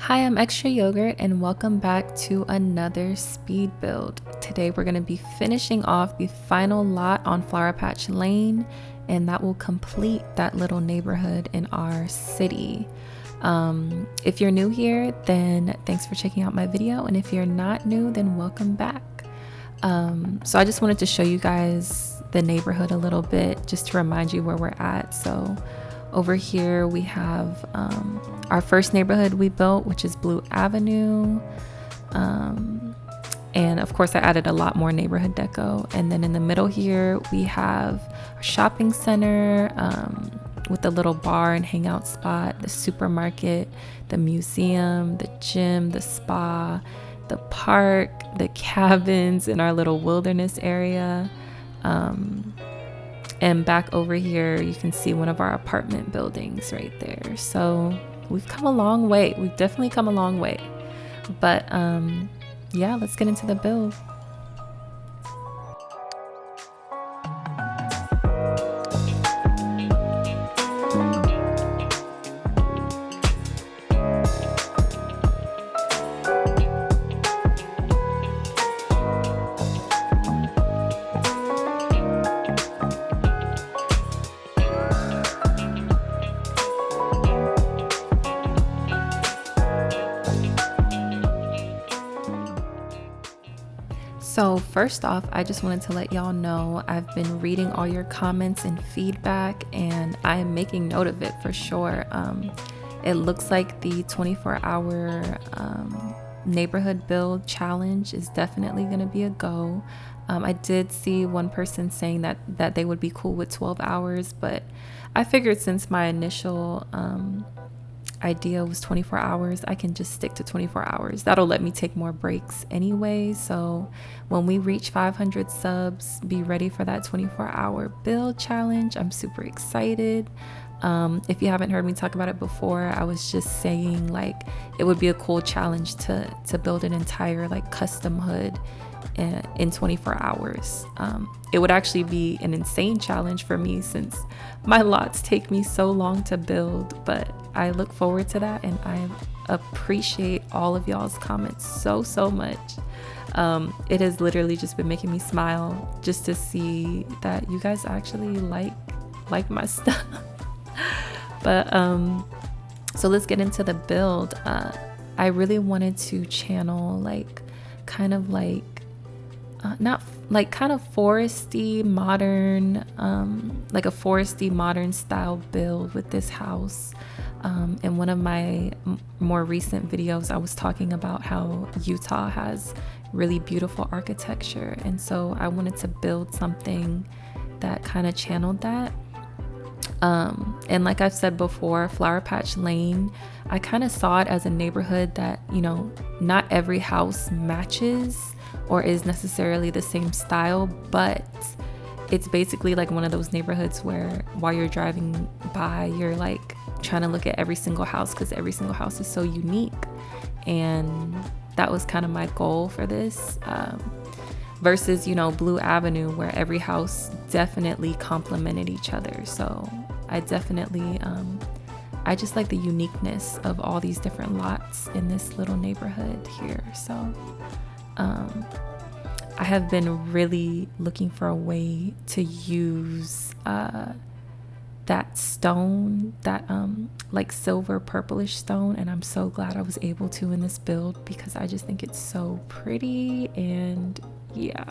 Hi, I'm Extra Yogurt and welcome back to another speed build. Today we're going to be finishing off the final lot on Flower Patch Lane, and that will complete that little neighborhood in our city. If you're new here, then thanks for checking out my video, and if you're not new, then welcome back. So I just wanted to show you guys the neighborhood a little bit just to remind you where we're at. So over here we have our first neighborhood we built, which is Blue Avenue. And of course I added a lot more neighborhood deco. And then in the middle here we have our shopping center with the little bar and hangout spot, the supermarket, the museum, the gym, the spa, the park, the cabins in our little wilderness area. And back over here, you can see one of our apartment buildings right there. So we've come a long way. We've definitely come a long way. But yeah, let's get into the build. So first off, I just wanted to let y'all know I've been reading all your comments and feedback, and I am making note of it for sure. It looks like the 24-hour neighborhood build challenge is definitely going to be a go. I did see one person saying that they would be cool with 12 hours, but I figured since my initial idea was 24 hours, I can just stick to 24 hours. That'll let me take more breaks anyway. So when we reach 500 subs, be ready for that 24-hour build challenge. I'm super excited. If you haven't heard me talk about it before, I was just saying like it would be a cool challenge to build an entire like custom hood in 24 hours. It would actually be an insane challenge for me since my lots take me so long to build, but I look forward to that, and I appreciate all of y'all's comments so much. It has literally just been making me smile just to see that you guys actually like my stuff. But so let's get into the build. I really wanted to channel like kind of like not like kind of foresty modern, like a foresty modern style build with this house. In one of my more recent videos, I was talking about how Utah has really beautiful architecture, and so I wanted to build something that kind of channeled that. And like I've said before, Flower Patch Lane, I kind of saw it as a neighborhood that, you know, not every house matches or is necessarily the same style, but it's basically like one of those neighborhoods where while you're driving by, you're like trying to look at every single house because every single house is so unique. And that was kind of my goal for this, versus, you know, Blue Avenue, where every house definitely complemented each other. So I definitely, I just like the uniqueness of all these different lots in this little neighborhood here. So I have been really looking for a way to use that stone, that like silver purplish stone, and I'm so glad I was able to in this build because I just think it's so pretty. And yeah.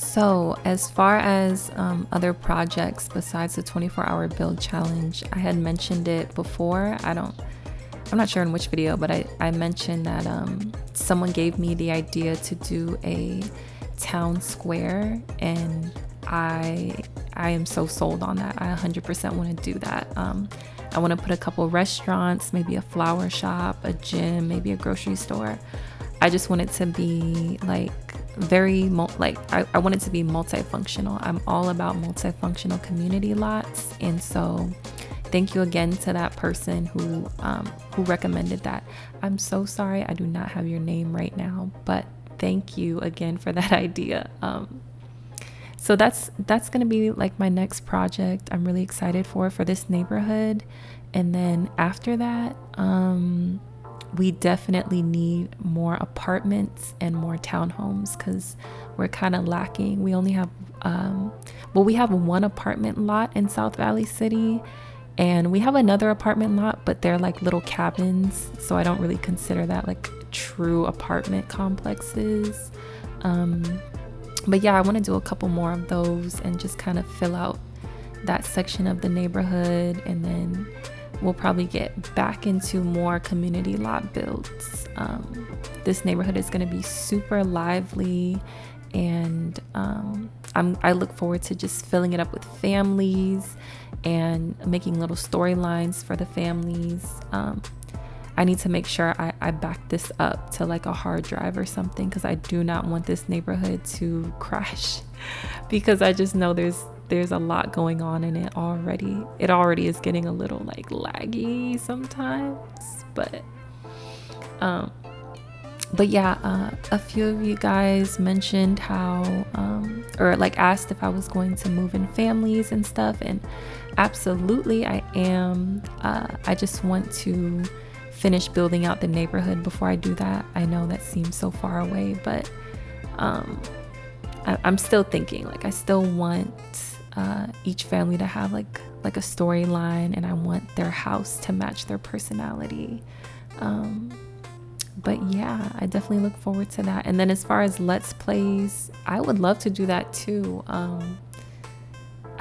So, as far as other projects besides the 24-hour build challenge, I had mentioned it before. I'm not sure in which video, but I mentioned that someone gave me the idea to do a town square, and I am so sold on that. I 100% want to do that. I want to put a couple restaurants, maybe a flower shop, a gym, maybe a grocery store. I just want it to be like I want it to be multifunctional. I'm all about multifunctional community lots, and so thank you again to that person who recommended that. I'm so sorry I do not have your name right now, but thank you again for that idea. So that's gonna be like my next project. I'm really excited for this neighborhood, and then after that, we definitely need more apartments and more townhomes because we're kind of lacking. We only have we have one apartment lot in South Valley City, and we have another apartment lot, but they're like little cabins, so I don't really consider that like true apartment complexes. But yeah, I want to do a couple more of those and just kind of fill out that section of the neighborhood, and then we'll probably get back into more community lot builds. This neighborhood is going to be super lively, and I look forward to just filling it up with families and making little storylines for the families. I need to make sure I back this up to like a hard drive or something, because I do not want this neighborhood to crash because I just know there's a lot going on in it already. It already is getting a little like laggy sometimes, but yeah, a few of you guys mentioned how or like asked if I was going to move in families and stuff, and absolutely I am. I just want to finish building out the neighborhood before I do that. I know that seems so far away, but I'm still thinking, like I still want each family to have like a storyline, and I want their house to match their personality. But yeah, I definitely look forward to that. And then as far as Let's Plays, I would love to do that too. I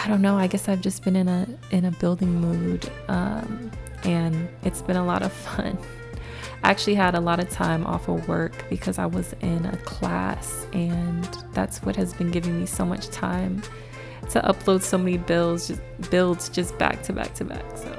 don't know, I guess I've just been in a building mood, and it's been a lot of fun. I actually had a lot of time off of work because I was in a class, and that's what has been giving me so much time to upload so many builds just back to back to back. So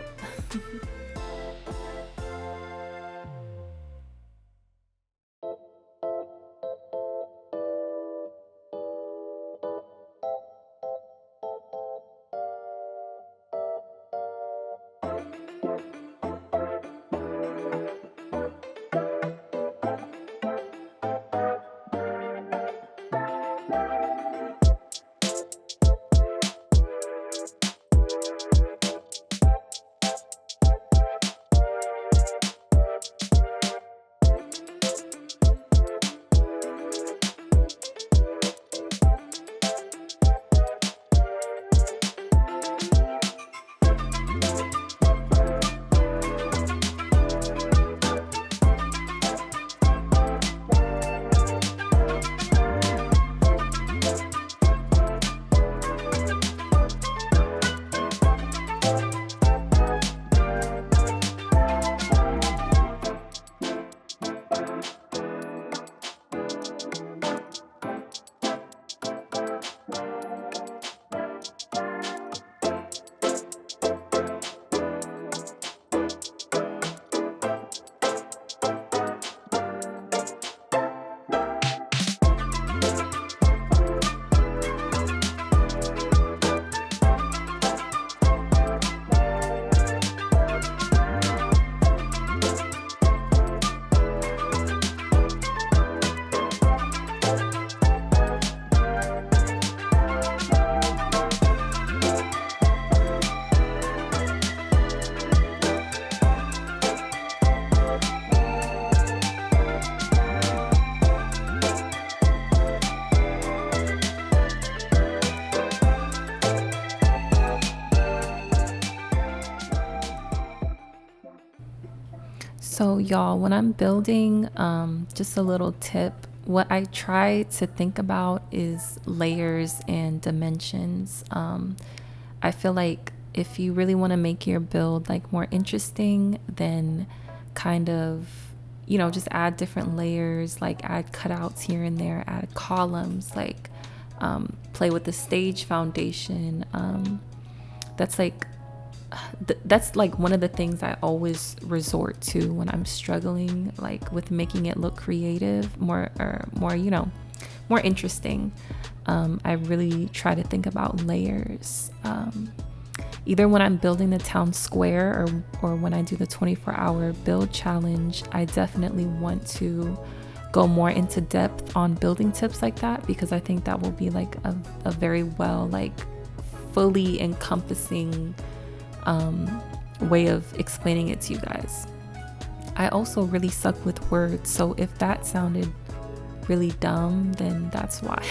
So y'all, when I'm building, just a little tip, what I try to think about is layers and dimensions. I feel like if you really want to make your build like more interesting, then kind of, just add different layers, like add cutouts here and there, add columns, like play with the stage foundation. That's like one of the things I always resort to when I'm struggling, like with making it look creative, more interesting. I really try to think about layers. Either when I'm building the town square or when I do the 24-hour build challenge, I definitely want to go more into depth on building tips like that, because I think that will be like a very well, like fully encompassing way of explaining it to you guys. I also really suck with words, so if that sounded really dumb, then that's why.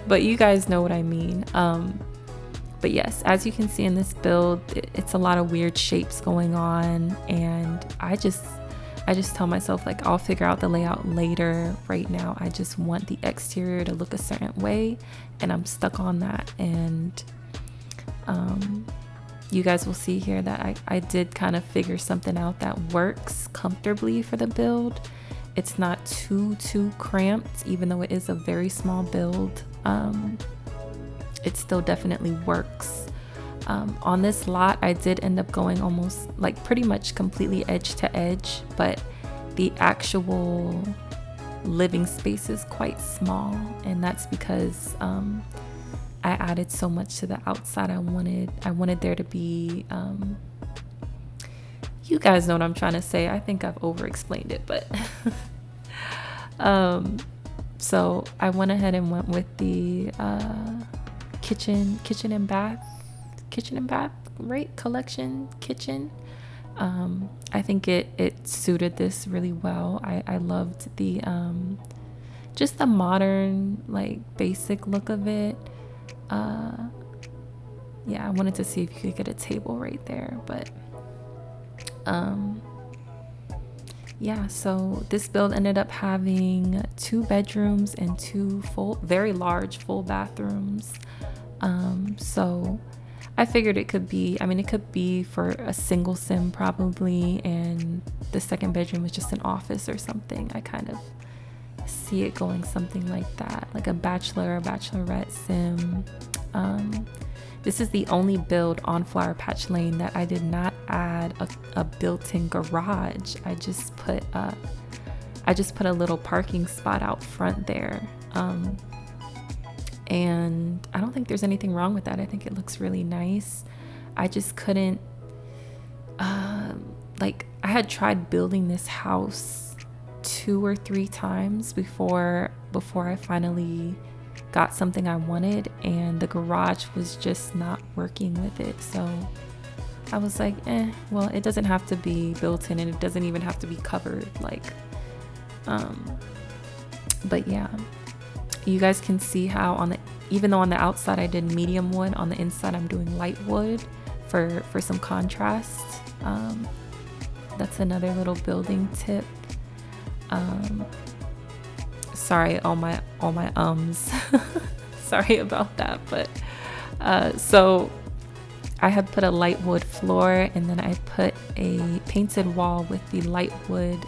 But you guys know what I mean. But yes, as you can see in this build, it's a lot of weird shapes going on, and I just tell myself, like, I'll figure out the layout later. Right now I just want the exterior to look a certain way, and I'm stuck on that. And you guys will see here that I did kind of figure something out that works comfortably for the build. It's not too cramped, even though it is a very small build. It still definitely works. On this lot, I did end up going almost like pretty much completely edge to edge, but the actual living space is quite small, and that's because I added so much to the outside. I wanted there to be you guys know what I'm trying to say. I think I've over explained it, but so I went ahead and went with the kitchen and bath, right? Collection kitchen. I think it suited this really well. I loved the just the modern, like, basic look of it. Yeah, I wanted to see if you could get a table right there, but yeah, so this build ended up having 2 bedrooms and 2 very large full bathrooms. So I figured it could be for a single sim probably, and the second bedroom was just an office or something. I kind of see it going something like that, like a bachelor or bachelorette sim. This is the only build on Flower Patch Lane that I did not add a built-in garage. I just put a little parking spot out front there. And I don't think there's anything wrong with that. I think it looks really nice. I just couldn't, like, I had tried building this house 2 or 3 times before I finally got something I wanted, and the garage was just not working with it. So I was like, well, it doesn't have to be built in, and it doesn't even have to be covered, like, but yeah. You guys can see how even though on the outside I did medium wood, on the inside I'm doing light wood for some contrast. That's another little building tip. Sorry, all my sorry about that, but so I had put a light wood floor, and then I put a painted wall with the light wood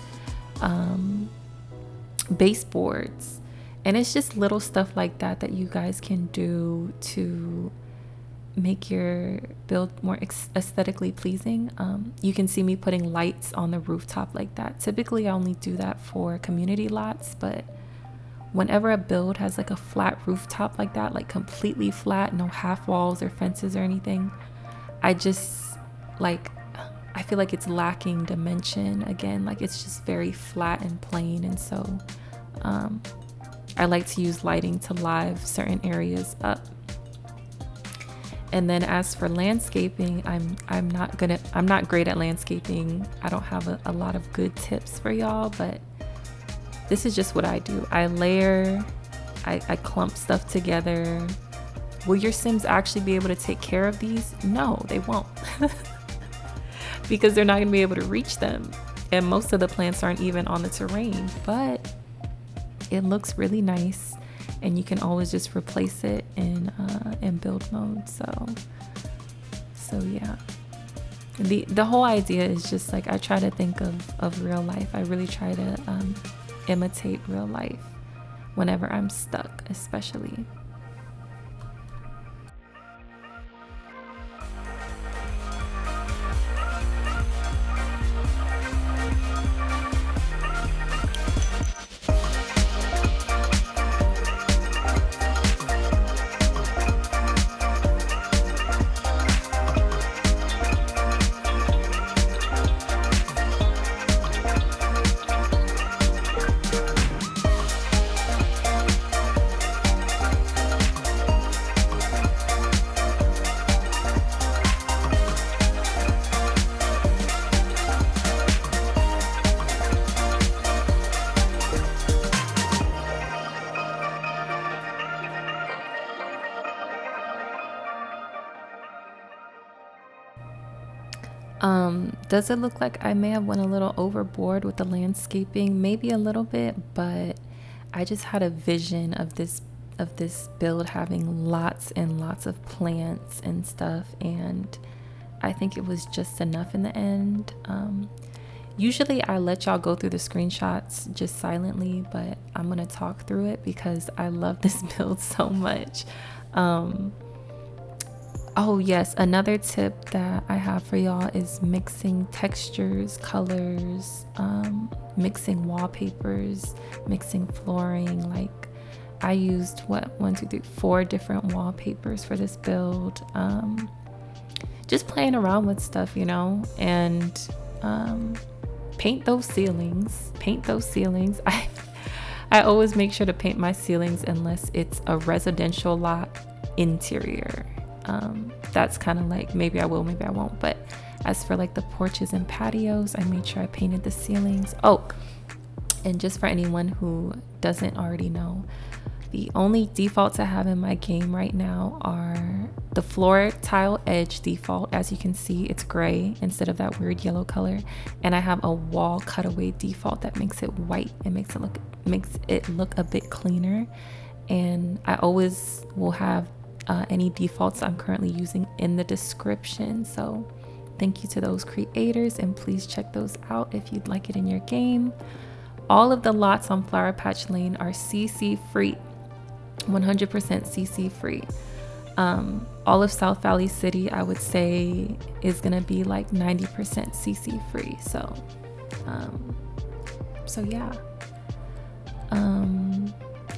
baseboards. And it's just little stuff like that you guys can do to make your build more aesthetically pleasing. You can see me putting lights on the rooftop like that. Typically I only do that for community lots, but whenever a build has like a flat rooftop like that, like completely flat, no half walls or fences or anything, I just I feel like it's lacking dimension again. Like, it's just very flat and plain. And so I like to use lighting to live certain areas up. And then as for landscaping, I'm not great at landscaping. I don't have a lot of good tips for y'all, but this is just what I do. I layer, I clump stuff together. Will your Sims actually be able to take care of these? No, they won't. Because they're not gonna be able to reach them. And most of the plants aren't even on the terrain, but it looks really nice, and you can always just replace it in build mode. So yeah, the whole idea is just like, I try to think of real life. I really try to imitate real life whenever I'm stuck, especially. Does it look like I may have went a little overboard with the landscaping? Maybe a little bit, but I just had a vision of this build having lots and lots of plants and stuff, and I think it was just enough in the end. Usually I let y'all go through the screenshots just silently, but I'm gonna talk through it because I love this build so much. Oh yes, another tip that I have for y'all is mixing textures, colors, mixing wallpapers, mixing flooring. Like, I used 4 different wallpapers for this build. Just playing around with stuff, you know, and paint those ceilings. I always make sure to paint my ceilings unless it's a residential lot interior. That's kind of like, maybe I will, maybe I won't. But as for like the porches and patios, I made sure I painted the ceilings. Oh, and just for anyone who doesn't already know, the only defaults I have in my game right now are the floor tile edge default. As you can see, it's gray instead of that weird yellow color. And I have a wall cutaway default that makes it white and makes it look a bit cleaner. And I always will have any defaults I'm currently using in the description. So thank you to those creators, and please check those out if you'd like it in your game. All of the lots on Flower Patch Lane are CC free, 100% CC free. All of South Valley City, I would say, is gonna be like 90% CC free. So yeah.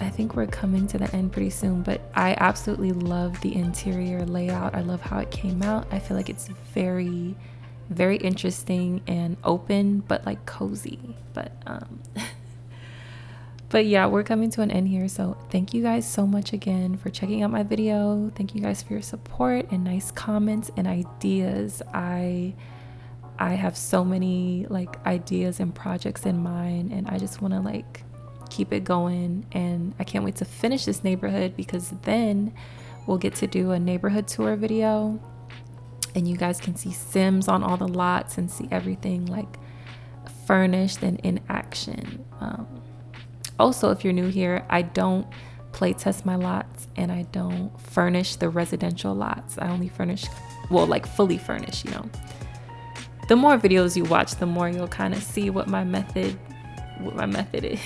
I think we're coming to the end pretty soon, but I absolutely love the interior layout. I love how it came out. I feel like it's very, very interesting and open, but like cozy. But yeah, we're coming to an end here. So thank you guys so much again for checking out my video. Thank you guys for your support and nice comments and ideas. I have so many like ideas and projects in mind, and I just want to like keep it going, and I can't wait to finish this neighborhood, because then we'll get to do a neighborhood tour video and you guys can see Sims on all the lots and see everything like furnished and in action. Also, if you're new here, I don't play test my lots and I don't furnish the residential lots. I only furnish, well, like fully furnish, you know. The more videos you watch, the more you'll kind of see what my method is.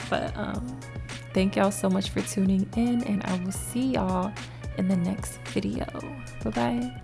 But thank y'all so much for tuning in, and I will see y'all in the next video. Bye bye.